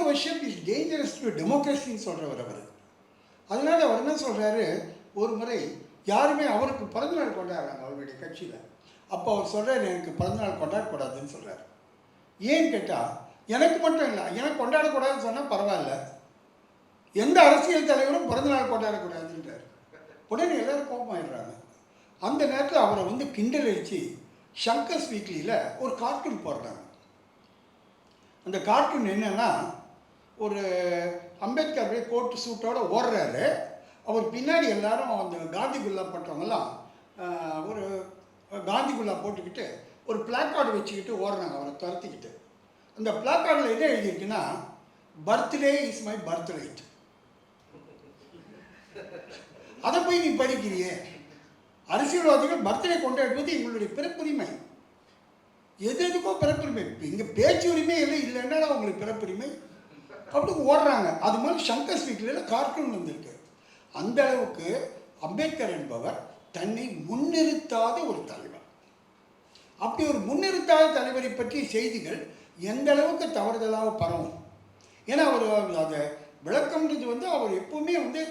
Worship is dangerous to டெமோக்ரஸின்னு சொல்கிறவர் அவர். அதனால் அவர் என்ன சொல்கிறாரு, ஒரு முறை யாருமே அவருக்கு பிறந்தநாள் கொண்டாடுறாங்க அவருடைய கட்சியில். அப்போ அவர் சொல்கிறார், எனக்கு பிறந்தநாள் கொண்டாடக்கூடாதுன்னு சொல்கிறார். ஏன்னு கேட்டால், எனக்கு மட்டும் இல்லை, எனக்கு கொண்டாடக்கூடாதுன்னு சொன்னால் பரவாயில்ல, எந்த அரசியல் தலைவரும் பிறந்தநாள் கொண்டாடக்கூடாதுன்றார். உடனே எல்லோரும் கோபமாயிடுறாங்க. அந்த நேரத்தில் அவரை வந்து கிண்டல் அடித்து ஷங்கர்ஸ் வீக்லியில் ஒரு கார்ட்டூன் போடுறாங்க. அந்த கார்ட்டூன் என்னென்னா, ஒரு அம்பேத்கர் அப்படியே கோட்டு சூட்டோடு ஓடுறாரு. அவர் பின்னாடி எல்லாரும் அந்த காந்தி குல்லா பண்ணுறவங்கெல்லாம் ஒரு காந்தி குல்லா போட்டுக்கிட்டு ஒரு பிளாக்கார்டு வச்சுக்கிட்டு ஓடுறாங்க அவரை துரத்திக்கிட்டு. அந்த பிளாக்கார்டில் என்ன எழுதியிருக்குன்னா, birthday is my birth right. அதை போய் நீ படிக்கிறியே, அரசியல்வாதிகள் பர்த்டே கொண்டாடுவது எங்களுடைய பிறப்புரிமை, எது எதுக்கோ பிறப்புரிமை, இங்கே பேச்சு உரிமை எல்லாம் இல்லைன்னா அவங்களுக்கு பிறப்புரிமை அப்படி ஓடுறாங்க. அது மாதிரி ஷங்கர்ஸ் வீக்லியில் கார்ட்டூன் வந்திருக்கு. அந்த அளவுக்கு அம்பேத்கர் என்பவர் தன்னை முன்னிறுத்தாத ஒரு தலைவர். அப்படி ஒரு முன்னிறுத்தாத தலைவரை பற்றிய செய்திகள் எந்த அளவுக்கு தவறுதலாக பரவும். ஏன்னா அவர் அதை விளக்கம்ன்றது வந்து அவர் எப்பவுமே வந்து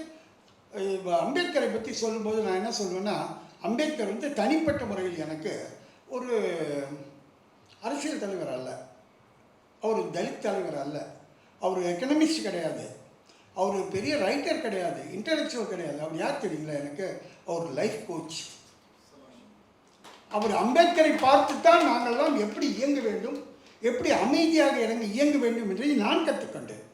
அம்பேத்கரை பற்றி சொல்லும்போது நான் என்ன சொல்லுவேன்னா, அம்பேத்கர் வந்து தனிப்பட்ட முறையில் எனக்கு ஒரு அரசியல் தலைவர் அல்ல, அவர் தலித் தலைவர் அல்ல, அவர் எக்கனாமிஸ்ட் கிடையாது, அவர் பெரிய ரைட்டர் கிடையாது, இன்டலெக்சுவல் கிடையாது. அவர் யார் தெரியுங்களா எனக்கு? அவர் லைஃப் கோச். அவர் அம்பேத்கரை பார்த்துத்தான் நாங்கள்லாம் எப்படி இயங்க வேண்டும், எப்படி அமைதியாக இறங்கி இயங்க வேண்டும் என்பதை நான் கற்றுக்கொண்டேன்.